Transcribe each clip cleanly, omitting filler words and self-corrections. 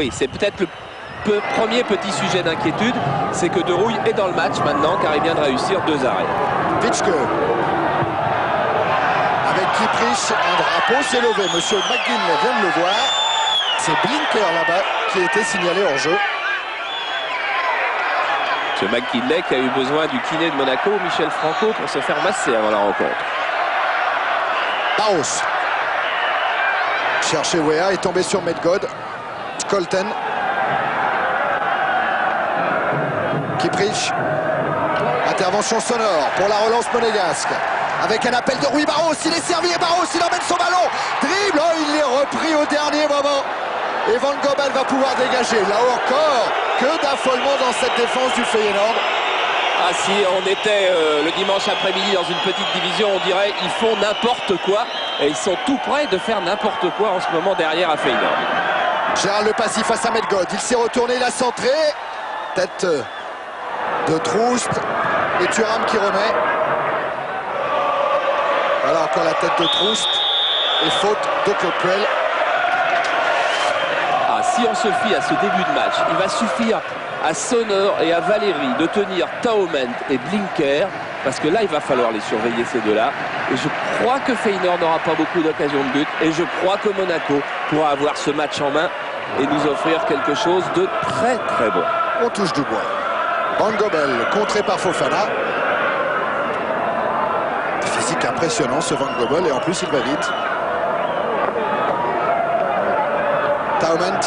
Oui, c'est peut-être le premier petit sujet d'inquiétude, c'est que De Rouille est dans le match maintenant car il vient de réussir 2 arrêts. Vitschke. Avec Kieprich, un drapeau s'est levé. Monsieur McGinley vient de le voir. C'est Blinker là-bas qui a été signalé hors jeu. Ce McGinley qui a eu besoin du kiné de Monaco, Michel Franco, pour se faire masser avant la rencontre. Barros. Chercher Weah, est tombé sur Medgod. Colton. Kieprich. Intervention sonore pour la relance monégasque. Avec un appel de Rui Barros, il est servi et Barros, il emmène son ballon. Dribble, oh, il est repris au dernier moment. Et Van Gobel va pouvoir dégager. Là encore, que d'affolement dans cette défense du Feyenoord. Ah, si on était le dimanche après-midi dans une petite division, on dirait ils font n'importe quoi. Et ils sont tout près de faire n'importe quoi en ce moment derrière à Feyenoord. Gérald Lepassi face à Medgod. Il s'est retourné, il a centré. Tête de Troust. Et Thuram qui remet. Voilà encore la tête de Troust. Et faute de Claude Puel. Ah, si on se fie à ce début de match, il va suffire à Sonor et à Valéry de tenir Taument et Blinker, parce que là il va falloir les surveiller ces deux-là, et je crois que Feyenoord n'aura pas beaucoup d'occasions de but, et je crois que Monaco pourra avoir ce match en main et nous offrir quelque chose de très très bon. On touche du bois. Van Gobel contré par Fofana. Physique impressionnant ce Van Gobel, et en plus il va vite. Taument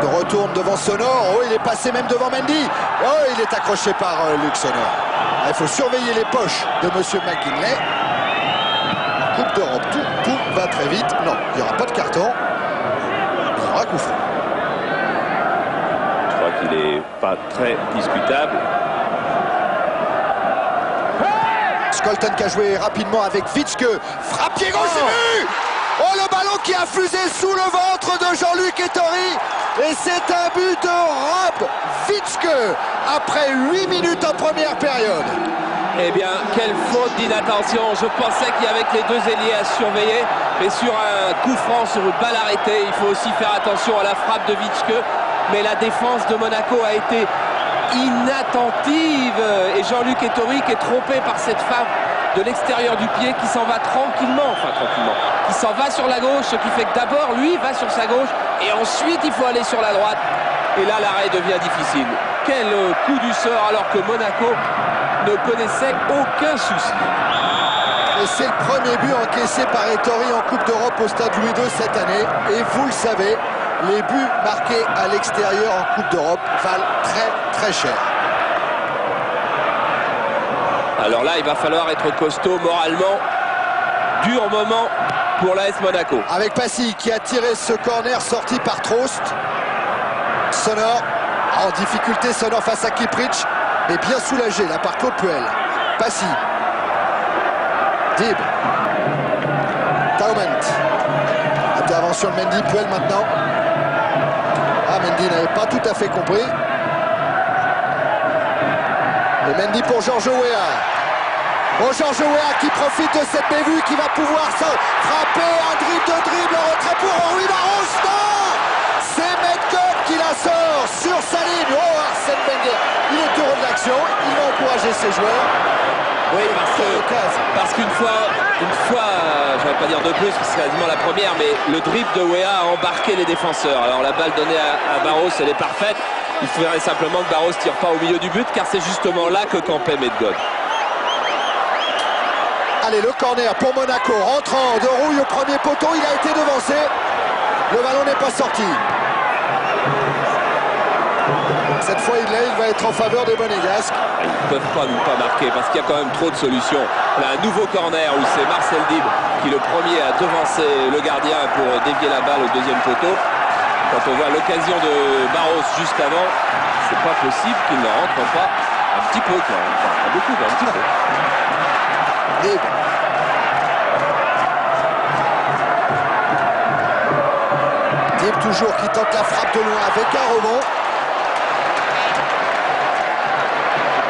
de retourne devant Sonor. Oh, il est passé même devant Mendy. Oh, il est accroché par Luc Sonor. Il faut surveiller les poches de monsieur McGinley. Coupe d'Europe, tout va très vite. Non, il n'y aura pas de carton. Il y aura coup franc. Je crois qu'il n'est pas très discutable. Skolten qui a joué rapidement avec Vitschke. Frappe pied gauche, c'est vu. Oh, le ballon qui a fusé sous le ventre de Jean-Luc Ettori. Et c'est un but de Rob Vitschke après 8 minutes en première période. Eh bien, quelle faute d'inattention. Je pensais qu'il y avait que les deux ailiers à surveiller. Mais sur un coup franc, sur une balle arrêtée, il faut aussi faire attention à la frappe de Vitschke. Mais la défense de Monaco a été inattentive. Et Jean-Luc Ettori qui est trompé par cette frappe de l'extérieur du pied qui s'en va tranquillement, qui s'en va sur la gauche, ce qui fait que d'abord lui va sur sa gauche et ensuite il faut aller sur la droite, et là l'arrêt devient difficile. Quel coup du sort, alors que Monaco ne connaissait aucun souci. Et c'est le premier but encaissé par Ettori en Coupe d'Europe au Stade Louis II cette année, et vous le savez, les buts marqués à l'extérieur en Coupe d'Europe valent très très cher. Alors là, il va falloir être costaud moralement. Dur moment pour l'AS Monaco. Avec Passy qui a tiré ce corner sorti par Trost. Sonor en difficulté, Sonor face à Kieprich, mais bien soulagé là par Claude Puel. Passy. Dib. Taument. Intervention de Mendy, Puel maintenant. Ah, Mendy n'avait pas tout à fait compris. Et Mendy pour Georges Weah. Oh, Georges Weah qui profite de cette bévue, qui va pouvoir se frapper. Un dribble, retrait pour Rui Barros. Non, c'est Medgod qui la sort sur sa ligne. Oh, Arsène Wenger, il est heureux de l'action. Il va encourager ses joueurs. Oui, parce qu'une fois, je ne vais pas dire de plus, c'est quasiment la première, mais le dribble de Weah a embarqué les défenseurs. Alors la balle donnée à Barros, elle est parfaite. Il faudrait simplement que Barros ne tire pas au milieu du but, car c'est justement là que campait Medgod. Allez, le corner pour Monaco, rentrant de Rouille au premier poteau, il a été devancé. Le ballon n'est pas sorti. Cette fois, il va être en faveur des Monégasques. Ils ne peuvent pas ne pas marquer, parce qu'il y a quand même trop de solutions. Là, un nouveau corner où c'est Marcel Dib qui est le premier à devancer le gardien pour dévier la balle au deuxième poteau. Quand on voit l'occasion de Barros juste avant, c'est pas possible qu'il ne rentre pas un petit peu, quoi. Enfin, pas beaucoup, mais un petit peu. Dib. Dib toujours qui tente la frappe de loin avec un rebond.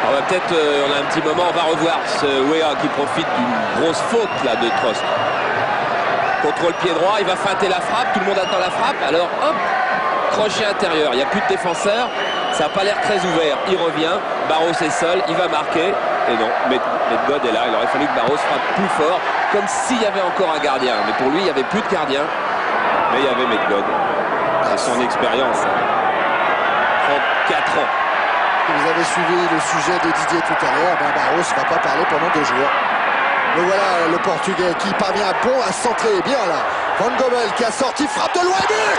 On va peut-être, on a un petit moment, on va revoir ce Weah qui profite d'une grosse faute là de Trost. Contrôle pied droit, il va feinter la frappe, tout le monde attend la frappe, alors hop, crochet intérieur, il n'y a plus de défenseur, ça n'a pas l'air très ouvert. Il revient, Barros est seul, il va marquer. Et non, Medgod est là, il aurait fallu que Barros frappe plus fort, comme s'il y avait encore un gardien. Mais pour lui, il n'y avait plus de gardien, mais il y avait Medgod. C'est son expérience. 34 ans. Vous avez suivi le sujet de Didier tout à l'heure, Barros ne va pas parler pendant 2 jours. Mais voilà le Portugais qui parvient bon à centrer bien là. Van Gommel qui a sorti, frappe de loin, but.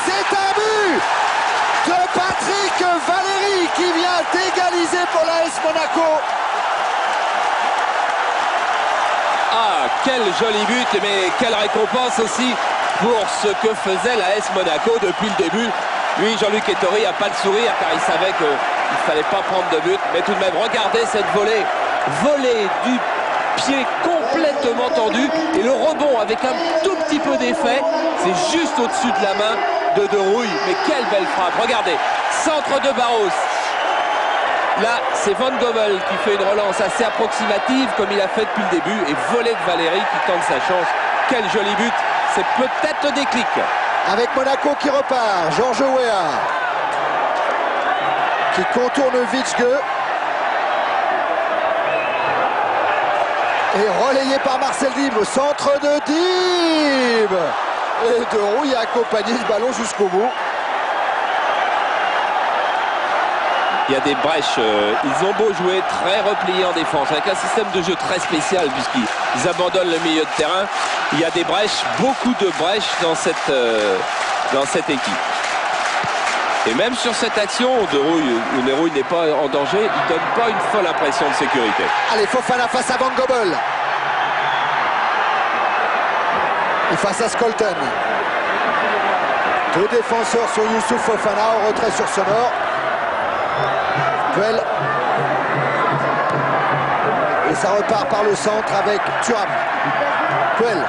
C'est un but de Patrick Valéry qui vient d'égaliser pour l'AS Monaco. Ah, quel joli but, mais quelle récompense aussi pour ce que faisait l'AS Monaco depuis le début. Lui, Jean-Luc Ettori n'a pas le sourire car il savait qu'il ne fallait pas prendre de but. Mais tout de même, regardez cette volée. Volée du pied complètement tendu. Et le rebond avec un tout petit peu d'effet. C'est juste au-dessus de la main de De Rooij. Mais quelle belle frappe. Regardez, centre de Barros. Là, c'est Van Gommel qui fait une relance assez approximative comme il a fait depuis le début. Et volée de Valéry qui tente sa chance. Quel joli but. C'est peut-être le déclic. Avec Monaco qui repart, Georges Weah qui contourne Witsche et relayé par Marcel Dib, au centre de Dib et De Rooij a accompagné ce ballon jusqu'au bout. Il y a des brèches, ils ont beau jouer très repliés en défense, avec un système de jeu très spécial puisqu'ils abandonnent le milieu de terrain. Il y a des brèches, beaucoup de brèches dans cette équipe. Et même sur cette action, De Rooij n'est pas en danger, il ne donne pas une folle impression de sécurité. Allez, Fofana face à Van Gommel. Et face à Scholten. 2 défenseurs sur Youssouf Fofana, en retrait sur Sonor. Puel. Et ça repart par le centre avec Thuram. Puel.